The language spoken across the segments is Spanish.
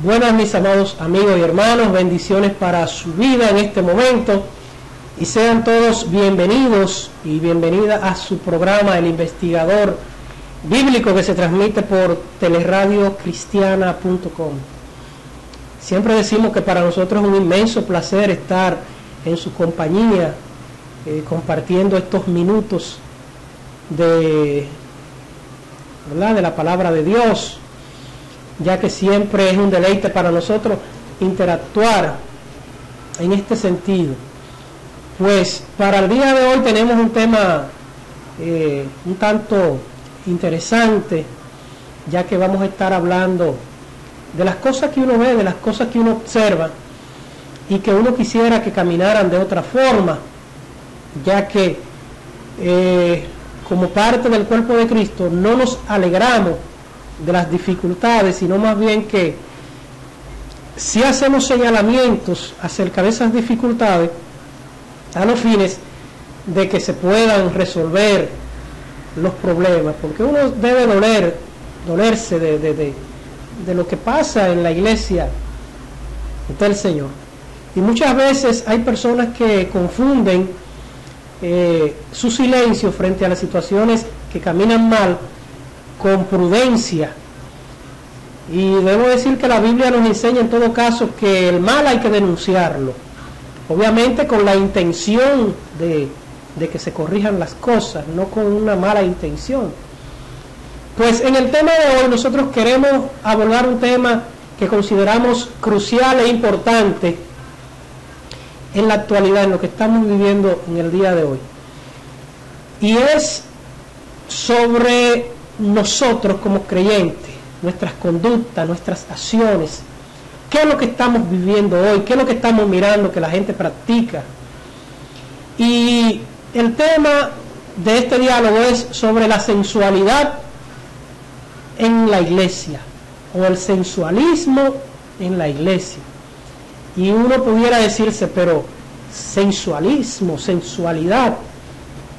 Buenas, mis amados amigos y hermanos, bendiciones para su vida en este momento y sean todos bienvenidos y bienvenida a su programa El Investigador Bíblico, que se transmite por teleradiocristiana.com. Siempre decimos que para nosotros es un inmenso placer estar en su compañía, compartiendo estos minutos de la palabra de Dios, ya que siempre es un deleite para nosotros interactuar en este sentido. Pues para el día de hoy tenemos un tema un tanto interesante, ya que vamos a estar hablando de las cosas que uno ve, de las cosas que uno observa y que uno quisiera que caminaran de otra forma, ya que como parte del cuerpo de Cristo no nos alegramos de las dificultades, sino más bien que si hacemos señalamientos acerca de esas dificultades a los fines de que se puedan resolver los problemas, porque uno debe dolerse de lo que pasa en la iglesia del Señor. Y muchas veces hay personas que confunden su silencio frente a las situaciones que caminan mal con prudencia, y debo decir que la Biblia nos enseña en todo caso que el mal hay que denunciarlo, obviamente con la intención de que se corrijan las cosas, no con una mala intención. Pues en el tema de hoy nosotros queremos abordar un tema que consideramos crucial e importante en la actualidad, en lo que estamos viviendo en el día de hoy, y es sobre nosotros como creyentes, nuestras conductas, nuestras acciones. ¿Qué es lo que estamos viviendo hoy? ¿Qué es lo que estamos mirando que la gente practica? Y el tema de este diálogo es sobre la sensualidad en la iglesia, o el sensualismo en la iglesia. Y uno pudiera decirse, pero sensualismo, sensualidad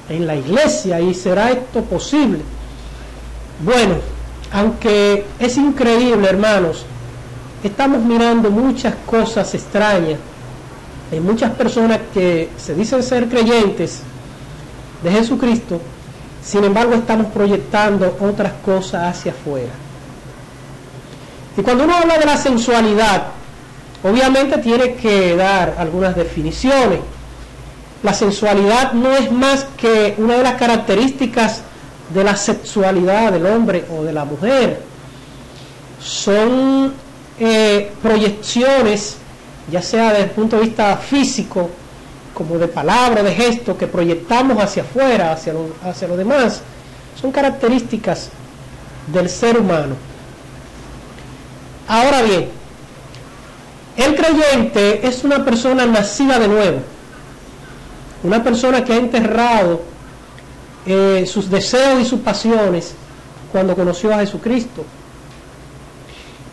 en la iglesia, ¿y será esto posible? Bueno, aunque es increíble, hermanos, estamos mirando muchas cosas extrañas en muchas personas que se dicen ser creyentes de Jesucristo. Sin embargo, estamos proyectando otras cosas hacia afuera. Y cuando uno habla de la sensualidad, obviamente tiene que dar algunas definiciones. La sensualidad no es más que una de las características de la sexualidad del hombre o de la mujer. Son proyecciones, ya sea desde el punto de vista físico, como de palabra, de gesto, que proyectamos hacia afuera, hacia lo demás. Son características del ser humano. Ahora bien, el creyente es una persona nacida de nuevo, una persona que ha enterrado sus deseos y sus pasiones cuando conoció a Jesucristo.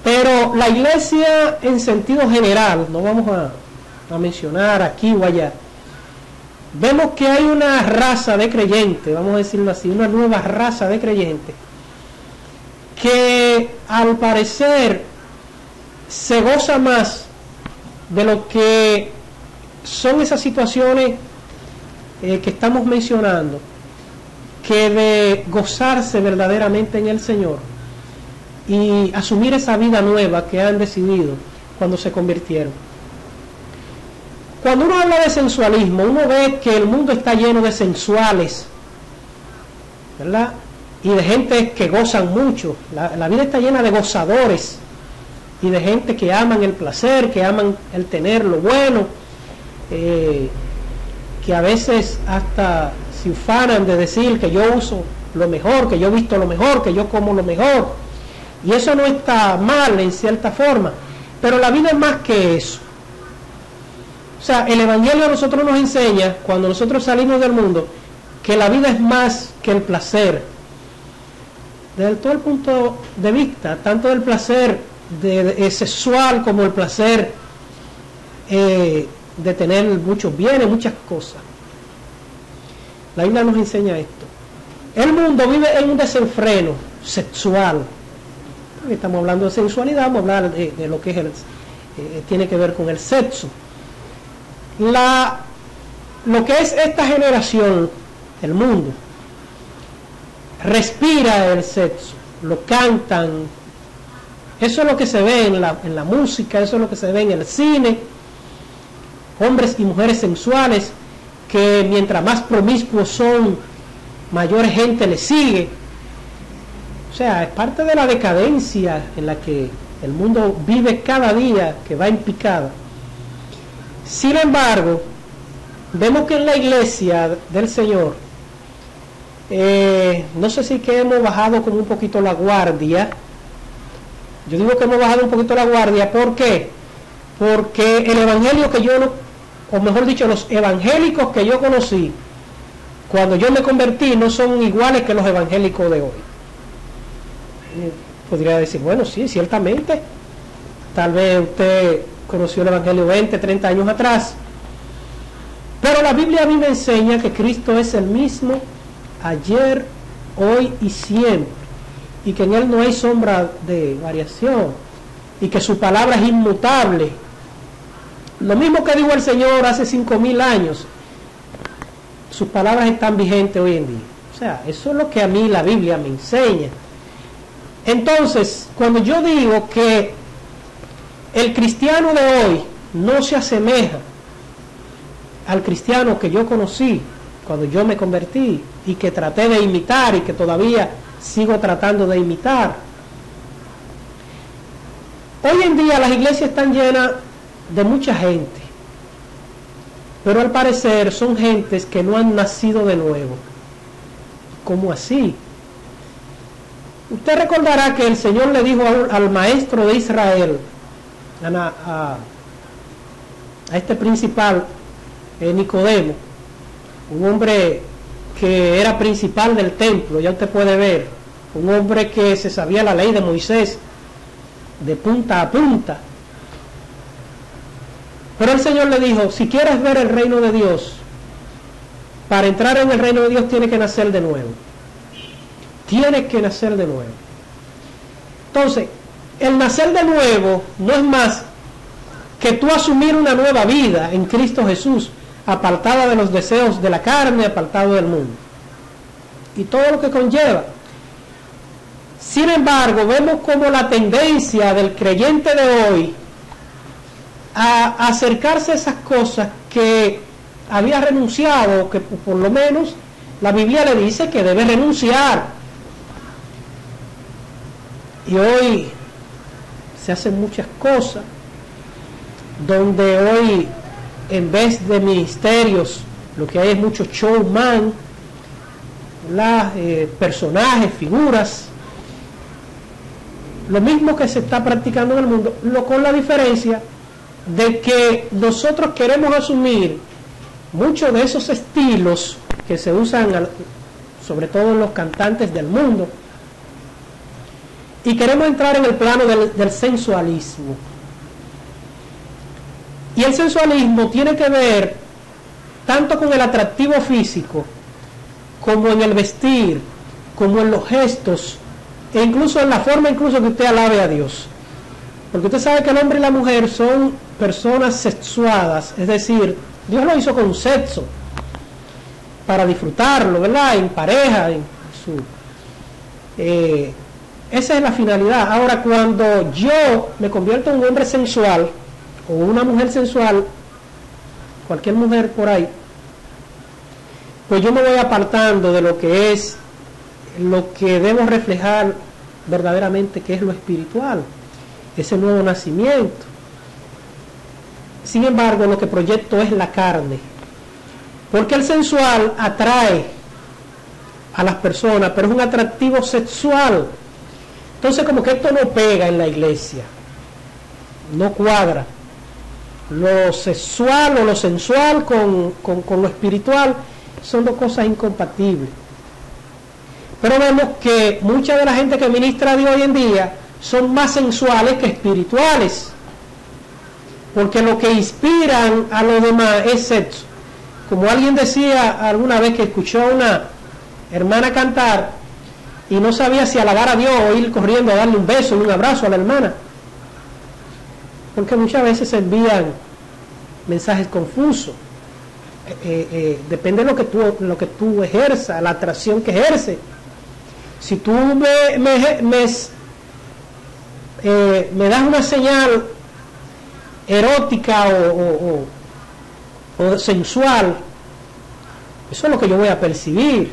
Pero la iglesia en sentido general, no vamos a mencionar aquí o allá, vemos que hay una raza de creyentes, vamos a decirlo así, una nueva raza de creyentes, que al parecer se goza más de lo que son esas situaciones que estamos mencionando, que de gozarse verdaderamente en el Señor y asumir esa vida nueva que han decidido cuando se convirtieron. Cuando uno habla de sensualismo, uno ve que el mundo está lleno de sensuales, ¿verdad? Y de gente que gozan mucho. La vida está llena de gozadores y de gente que aman el placer, que aman el tener lo bueno, que a veces hasta se ufanan de decir que yo uso lo mejor, que yo he visto lo mejor, que yo como lo mejor. Y eso no está mal en cierta forma, pero la vida es más que eso. O sea, el Evangelio a nosotros nos enseña, cuando nosotros salimos del mundo, que la vida es más que el placer. Desde todo el punto de vista, tanto del placer sexual como el placer de tener muchos bienes, muchas cosas. La Biblia nos enseña esto. El mundo vive en un desenfreno sexual, estamos hablando de sensualidad, vamos a hablar de lo que es tiene que ver con el sexo. Lo que es esta generación, el mundo, respira el sexo, lo cantan, eso es lo que se ve en la música, eso es lo que se ve en el cine, hombres y mujeres sensuales que mientras más promiscuos son, mayor gente les sigue. O sea, es parte de la decadencia en la que el mundo vive cada día, que va en picada. Sin embargo, vemos que en la iglesia del Señor, no sé si que hemos bajado como un poquito la guardia. Yo digo que hemos bajado un poquito la guardia, ¿por qué? Porque el evangelio que yo, o mejor dicho, los evangélicos que yo conocí cuando yo me convertí no son iguales que los evangélicos de hoy. Podría decir, bueno, sí, ciertamente, tal vez usted conoció el evangelio 20, 30 años atrás, pero la Biblia a mí me enseña que Cristo es el mismo ayer, hoy y siempre, y que en Él no hay sombra de variación, y que su palabra es inmutable. Lo mismo que dijo el Señor hace 5,000 años, sus palabras están vigentes hoy en día. O sea, eso es lo que a mí la Biblia me enseña. Entonces, cuando yo digo que el cristiano de hoy no se asemeja al cristiano que yo conocí cuando yo me convertí y que traté de imitar y que todavía sigo tratando de imitar, hoy en día las iglesias están llenas de mucha gente, pero al parecer son gentes que no han nacido de nuevo. ¿Cómo así? Usted recordará que el Señor le dijo al maestro de Israel, a este principal, Nicodemo, un hombre que era principal del templo, ya usted puede ver, un hombre que se sabía la ley de Moisés de punta a punta. Pero el Señor le dijo, si quieres ver el reino de Dios, para entrar en el reino de Dios tienes que nacer de nuevo. Tienes que nacer de nuevo. Entonces, el nacer de nuevo no es más que tú asumir una nueva vida en Cristo Jesús, apartada de los deseos de la carne, apartado del mundo y todo lo que conlleva. Sin embargo, vemos como la tendencia del creyente de hoy a acercarse a esas cosas que había renunciado, que por lo menos la Biblia le dice que debe renunciar. Y hoy se hacen muchas cosas donde hoy, en vez de ministerios, lo que hay es mucho showman, personajes, figuras, lo mismo que se está practicando en el mundo, con la diferencia de que nosotros queremos asumir muchos de esos estilos que se usan sobre todo en los cantantes del mundo, y queremos entrar en el plano del sensualismo. Y el sensualismo tiene que ver tanto con el atractivo físico, como en el vestir, como en los gestos, e incluso en la forma incluso que usted alabe a Dios. Porque usted sabe que el hombre y la mujer son personas sexuadas, es decir, Dios lo hizo con sexo, para disfrutarlo, ¿verdad? En pareja, esa es la finalidad. Ahora, cuando yo me convierto en un hombre sensual, o una mujer sensual, cualquier mujer por ahí, pues yo me voy apartando de lo que es lo que debo reflejar verdaderamente, que es lo espiritual, ese nuevo nacimiento. Sin embargo, lo que proyecto es la carne, porque el sensual atrae a las personas, pero es un atractivo sexual. Entonces, como que esto no pega en la iglesia, no cuadra lo sexual o lo sensual con lo espiritual. Son dos cosas incompatibles. Pero vemos que mucha de la gente que ministra a Dios hoy en día son más sensuales que espirituales, porque lo que inspiran a los demás es sexo. Como alguien decía alguna vez, que escuchó a una hermana cantar, y no sabía si alabar a Dios o ir corriendo a darle un beso y un abrazo a la hermana, porque muchas veces se envían mensajes confusos. Depende de lo que tú ejerzas, la atracción que ejerce. Si tú me das una señal erótica o sensual, eso es lo que yo voy a percibir.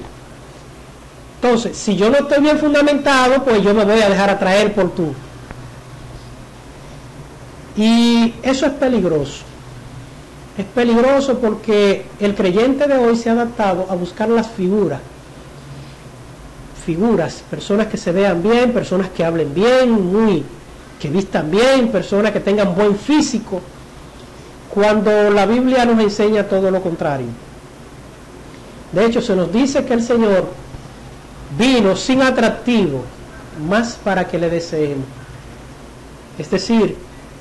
Entonces, si yo no estoy bien fundamentado, pues yo me voy a dejar atraer por tú. Y eso es peligroso. Es peligroso porque el creyente de hoy se ha adaptado a buscar las figuras, personas que se vean bien, personas que hablen bien, que vistan bien, personas que tengan buen físico, cuando la Biblia nos enseña todo lo contrario. De hecho, se nos dice que el Señor vino sin atractivo, más para que le deseemos. Es decir,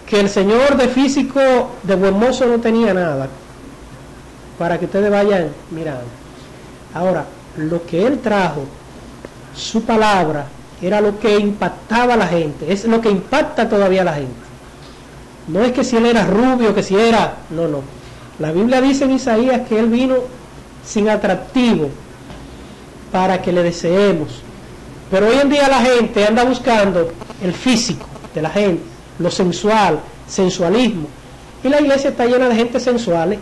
que el Señor de físico, de buen mozo, no tenía nada, para que ustedes vayan mirando. Ahora, lo que Él trajo, su palabra, era lo que impactaba a la gente, es lo que impacta todavía a la gente. No es que si Él era rubio, que si era... No. La Biblia dice en Isaías que Él vino sin atractivo, para que le deseemos. Pero hoy en día la gente anda buscando el físico de la gente, lo sensual, sensualismo, y la iglesia está llena de gente sensuales,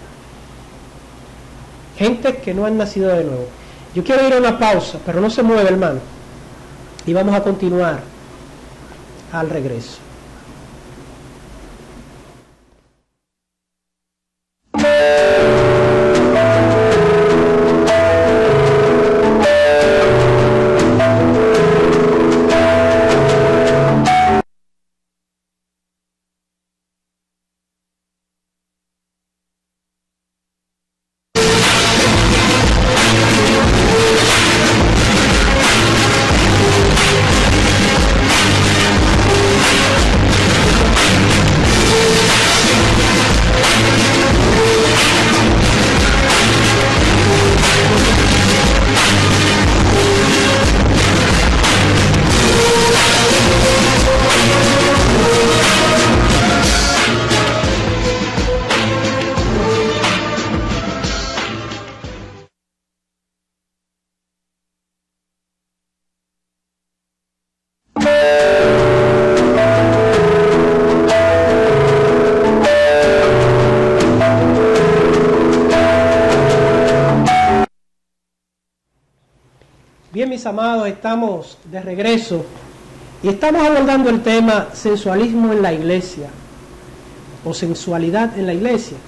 gente que no han nacido de nuevo. Yo quiero ir a una pausa, pero no se mueve, hermano, y vamos a continuar al regreso. Bien, mis amados, estamos de regreso y estamos abordando el tema sensualismo en la iglesia o sensualidad en la iglesia.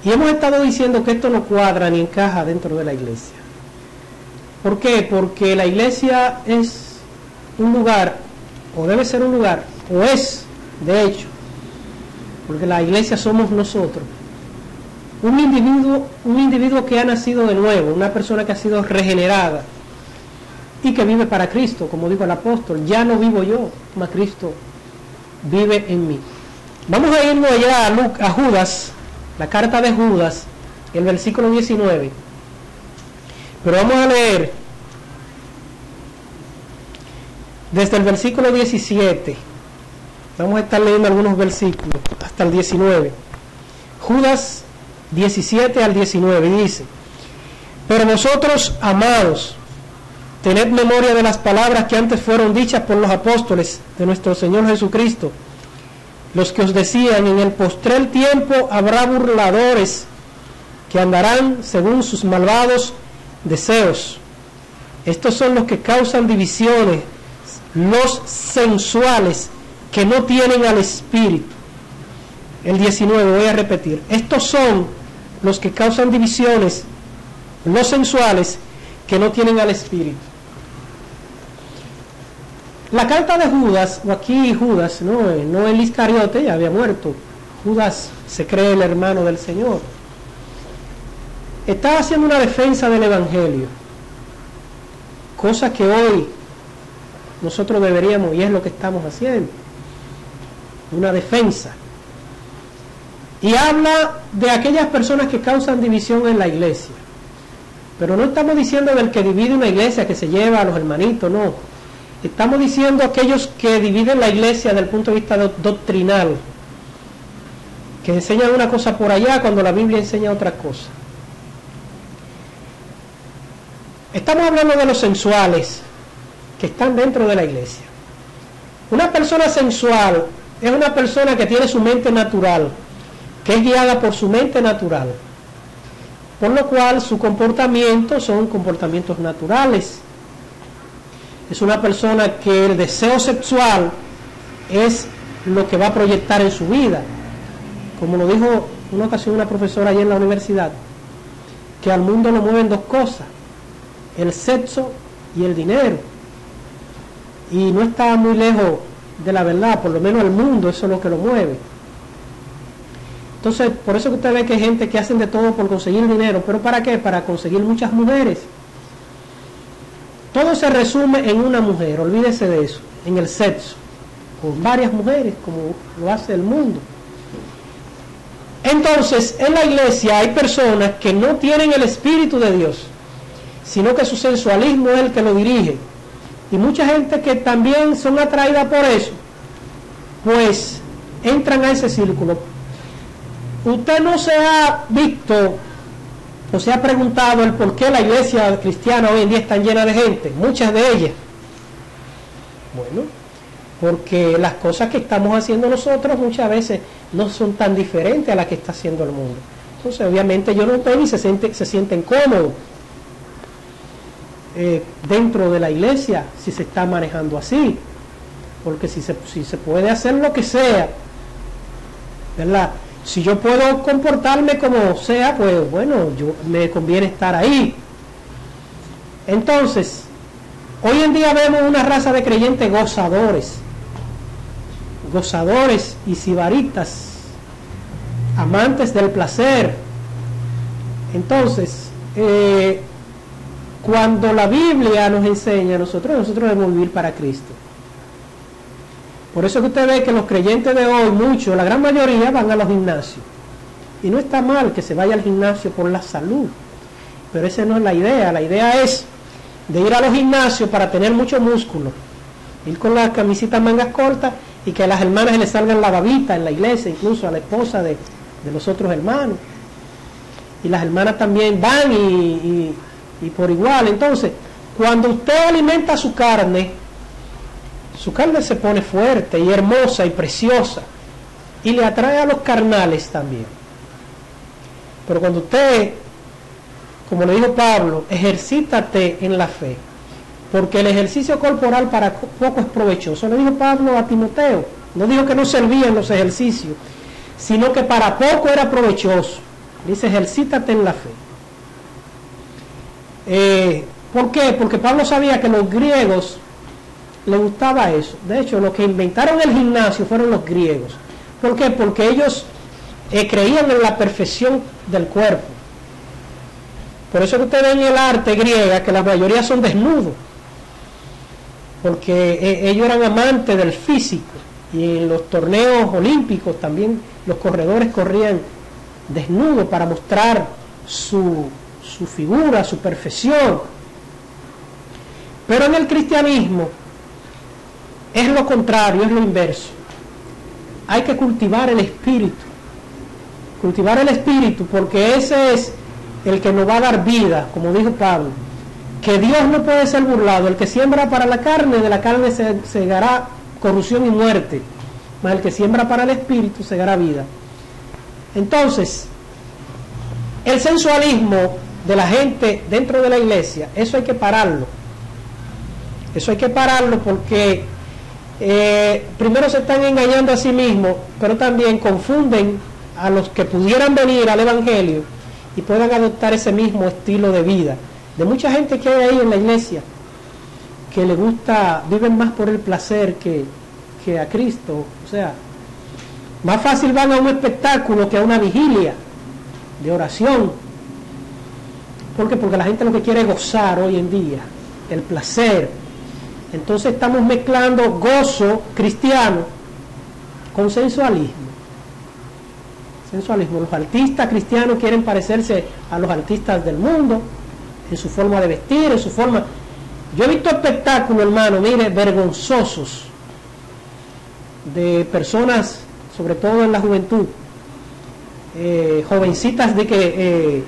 Y hemos estado diciendo que esto no cuadra ni encaja dentro de la iglesia. ¿Por qué? Porque la iglesia es un lugar, o debe ser un lugar, o es, de hecho, porque la iglesia somos nosotros, un individuo que ha nacido de nuevo, una persona que ha sido regenerada y que vive para Cristo, como dijo el apóstol: ya no vivo yo, mas Cristo vive en mí. Vamos a irnos allá a Judas, la carta de Judas, el versículo 19. Pero vamos a leer desde el versículo 17. Vamos a estar leyendo algunos versículos hasta el 19. Judas 17 al 19 dice: pero vosotros, amados, tened memoria de las palabras que antes fueron dichas por los apóstoles de nuestro Señor Jesucristo, los que os decían: en el postrer tiempo habrá burladores que andarán según sus malvados deseos. Estos son los que causan divisiones, los sensuales, que no tienen al Espíritu. El 19, voy a repetir: estos son los que causan divisiones, los sensuales, que no tienen al Espíritu. La carta de Judas, o aquí Judas, no el Iscariote, ya había muerto. Judas se cree el hermano del Señor. Está haciendo una defensa del Evangelio, cosa que hoy nosotros deberíamos, y es lo que estamos haciendo, una defensa. Y habla de aquellas personas que causan división en la iglesia. Pero no estamos diciendo del que divide una iglesia, que se lleva a los hermanitos, no. Estamos diciendo aquellos que dividen la iglesia desde el punto de vista doctrinal, que enseñan una cosa por allá cuando la Biblia enseña otra cosa. Estamos hablando de los sensuales que están dentro de la iglesia. Una persona sensual es una persona que tiene su mente natural, que es guiada por su mente natural, por lo cual su comportamiento son comportamientos naturales. Es una persona que el deseo sexual es lo que va a proyectar en su vida. Como lo dijo una ocasión una profesora allí en la universidad, que al mundo lo mueven dos cosas, el sexo y el dinero. Y no está muy lejos de la verdad, por lo menos el mundo eso es lo que lo mueve. Entonces, por eso que usted ve que hay gente que hacen de todo por conseguir dinero. ¿Pero para qué? Para conseguir muchas mujeres. Todo se resume en una mujer, olvídese de eso, en el sexo, con varias mujeres, como lo hace el mundo. Entonces, en la iglesia hay personas que no tienen el Espíritu de Dios, sino que su sensualismo es el que lo dirige. Y mucha gente que también son atraídas por eso, pues entran a ese círculo. Usted no se ha visto o se ha preguntado el por qué la iglesia cristiana hoy en día está llena de gente, muchas de ellas. Bueno, porque las cosas que estamos haciendo nosotros muchas veces no son tan diferentes a las que está haciendo el mundo. Entonces, obviamente, ellos no ven y se sienten cómodos dentro de la iglesia si se está manejando así, porque si se puede hacer lo que sea, ¿verdad? Si yo puedo comportarme como sea, pues bueno, me conviene estar ahí. Entonces, hoy en día vemos una raza de creyentes gozadores y sibaritas, amantes del placer. Entonces, cuando la Biblia nos enseña, nosotros debemos vivir para Cristo. Por eso que usted ve que los creyentes de hoy, muchos, la gran mayoría, van a los gimnasios. Y no está mal que se vaya al gimnasio por la salud, pero esa no es la idea. La idea es de ir a los gimnasios para tener mucho músculo, ir con las camisitas mangas cortas y que a las hermanas les salgan la babita en la iglesia, incluso a la esposa de los otros hermanos. Y las hermanas también van y por igual. Entonces, cuando usted alimenta su carne se pone fuerte y hermosa y preciosa y le atrae a los carnales también. Pero cuando usted, como le dijo Pablo, ejercítate en la fe, porque el ejercicio corporal para poco es provechoso. Le dijo Pablo a Timoteo, no dijo que no servían los ejercicios, sino que para poco era provechoso. Dice, ejercítate en la fe. ¿Por qué? Porque Pablo sabía que los griegos les gustaba eso. De hecho, los que inventaron el gimnasio fueron los griegos. ¿Por qué? Porque ellos creían en la perfección del cuerpo. Por eso que usted ve en el arte griega que la mayoría son desnudos, porque ellos eran amantes del físico. Y en los torneos olímpicos también los corredores corrían desnudos para mostrar su figura, su perfección. Pero en el cristianismo es lo contrario, es lo inverso. Hay que cultivar el espíritu, porque ese es el que nos va a dar vida, como dijo Pablo, que Dios no puede ser burlado. El que siembra para la carne, de la carne segará corrupción y muerte, mas el que siembra para el espíritu segará vida. Entonces, el sensualismo de la gente dentro de la iglesia, eso hay que pararlo. Eso hay que pararlo porque primero se están engañando a sí mismos, pero también confunden a los que pudieran venir al evangelio y puedan adoptar ese mismo estilo de vida. De mucha gente que hay ahí en la iglesia que le gusta, viven más por el placer que a Cristo. O sea, más fácil van a un espectáculo que a una vigilia de oración. ¿Por qué? Porque la gente lo que quiere es gozar hoy en día, el placer. Entonces estamos mezclando gozo cristiano con sensualismo. Los artistas cristianos quieren parecerse a los artistas del mundo, en su forma de vestir, en su forma. Yo he visto espectáculos, hermano, mire, vergonzosos, de personas, sobre todo en la juventud, jovencitas de que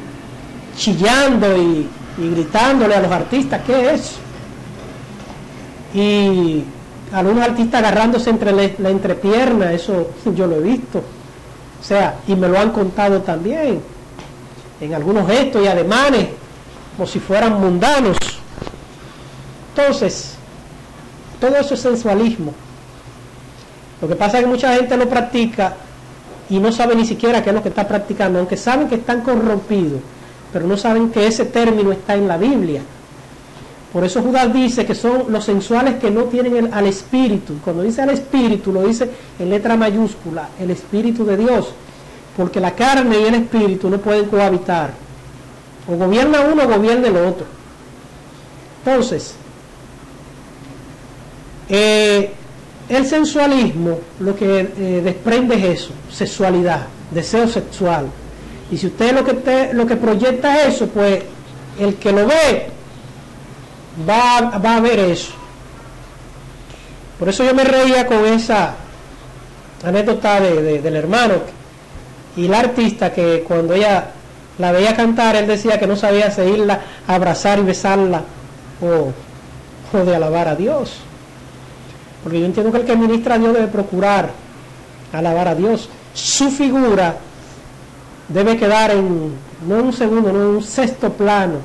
chillando y gritándole a los artistas, ¿qué es? Y algunos artistas agarrándose entre la entrepierna, eso yo lo he visto. O sea, y me lo han contado también, en algunos gestos y ademanes, como si fueran mundanos. Entonces, todo eso es sensualismo. Lo que pasa es que mucha gente lo practica y no sabe ni siquiera qué es lo que está practicando, aunque saben que están corrompidos, pero no saben que ese término está en la Biblia. Por eso Judas dice que son los sensuales que no tienen al Espíritu. Cuando dice al Espíritu, lo dice en letra mayúscula, el Espíritu de Dios, porque la carne y el Espíritu no pueden cohabitar. O gobierna uno o gobierna el otro. Entonces, el sensualismo lo que desprende es eso, sexualidad, deseo sexual. Y si usted lo que proyecta es eso, pues el que lo ve va a ver eso. Por eso yo me reía con esa anécdota del hermano y la artista, que cuando ella la veía cantar, él decía que no sabía seguirla, abrazar y besarla o de alabar a Dios. Porque yo entiendo que el que ministra a Dios debe procurar alabar a Dios. Su figura debe quedar no en un segundo, no en un sexto plano.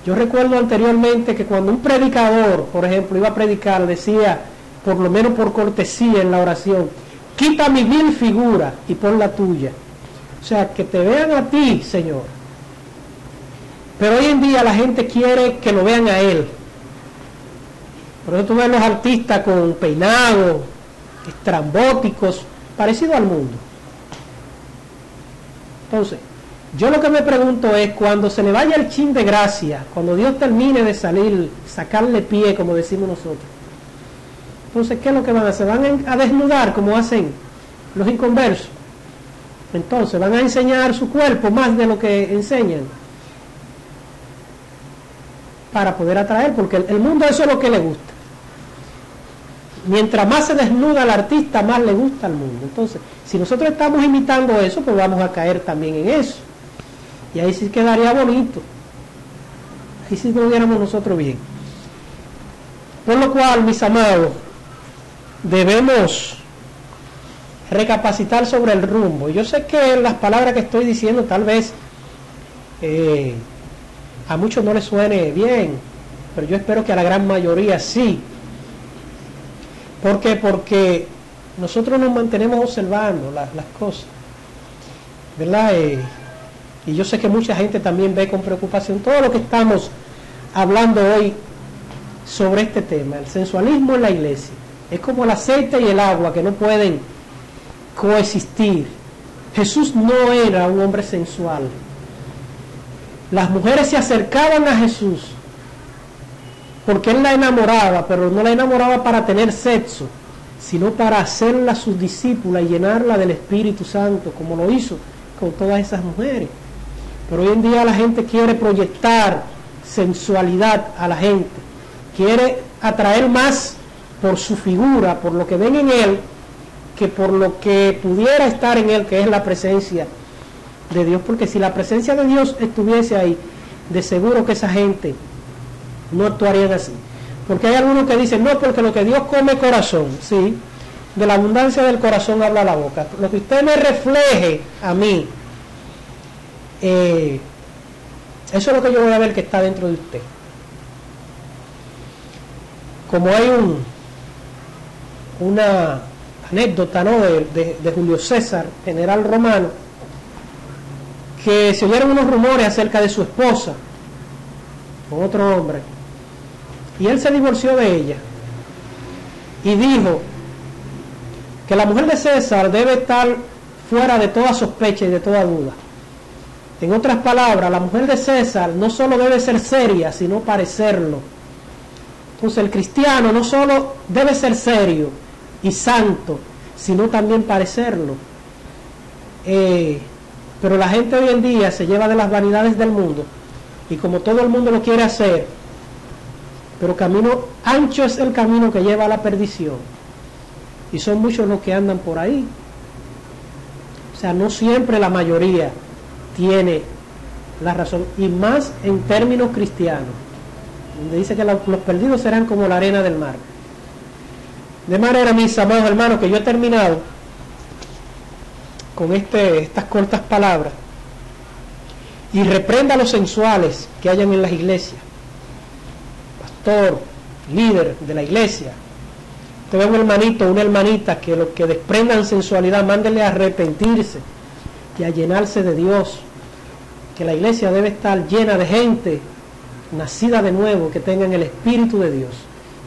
Yo recuerdo anteriormente que cuando un predicador, por ejemplo, iba a predicar, decía, por lo menos por cortesía en la oración, quita mi vil figura y pon la tuya. O sea, que te vean a ti, Señor. Pero hoy en día la gente quiere que lo vean a Él. Por eso tú ves los artistas con peinados, estrambóticos, parecido al mundo. Entonces, yo lo que me pregunto es, cuando se le vaya el chin de gracia, cuando Dios termine de sacarle pie, como decimos nosotros, entonces, ¿qué es lo que van a hacer? ¿Van a desnudar como hacen los inconversos? Entonces, ¿van a enseñar su cuerpo más de lo que enseñan? Para poder atraer, porque el mundo eso es lo que le gusta. Mientras más se desnuda el artista, más le gusta al mundo. Entonces, si nosotros estamos imitando eso, pues vamos a caer también en eso. Y ahí sí quedaría bonito. Ahí sí lo viéramos nosotros bien. Por lo cual, mis amados, debemos recapacitar sobre el rumbo. Yo sé que las palabras que estoy diciendo tal vez a muchos no les suene bien, pero yo espero que a la gran mayoría sí. ¿Por qué? Porque nosotros nos mantenemos observando las cosas, ¿verdad? Y yo sé que mucha gente también ve con preocupación todo lo que estamos hablando hoy sobre este tema. El sensualismo en la iglesia es como el aceite y el agua, que no pueden coexistir. Jesús no era un hombre sensual. Las mujeres se acercaban a Jesús porque Él la enamoraba, pero no la enamoraba para tener sexo, sino para hacerla su discípula y llenarla del Espíritu Santo, como lo hizo con todas esas mujeres. Pero hoy en día la gente quiere proyectar sensualidad a la gente, quiere atraer más por su figura, por lo que ven en Él, que por lo que pudiera estar en Él, que es la presencia de Dios. Porque si la presencia de Dios estuviese ahí, de seguro que esa gente no actuarían así. Porque hay algunos que dicen, no, porque lo que Dios come es corazón. Sí, de la abundancia del corazón habla la boca. Lo que usted me refleje a mí, eso es lo que yo voy a ver que está dentro de usted. Como hay una anécdota, ¿no?, de Julio César, general romano, que se oyeron unos rumores acerca de su esposa con otro hombre, y él se divorció de ella y dijo que la mujer de César debe estar fuera de toda sospecha y de toda duda. En otras palabras, la mujer de César no solo debe ser seria, sino parecerlo. Entonces el cristiano no solo debe ser serio y santo, sino también parecerlo. Pero la gente hoy en día se lleva de las vanidades del mundo y como todo el mundo lo quiere hacer, pero camino ancho es el camino que lleva a la perdición, y son muchos los que andan por ahí. O sea, no siempre la mayoría tiene la razón, y más en términos cristianos, donde dice que los perdidos serán como la arena del mar. De manera, mis amados hermanos, que yo he terminado con estas cortas palabras, y reprenda a los sensuales que hayan en las iglesias, pastor, líder de la iglesia. Te ve un hermanito, una hermanita que los que desprendan sensualidad, mándenle a arrepentirse y a llenarse de Dios, que la iglesia debe estar llena de gente nacida de nuevo, que tengan el Espíritu de Dios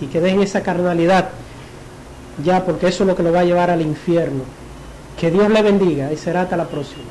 y que dejen esa carnalidad ya, porque eso es lo que lo va a llevar al infierno. Que Dios le bendiga y será hasta la próxima.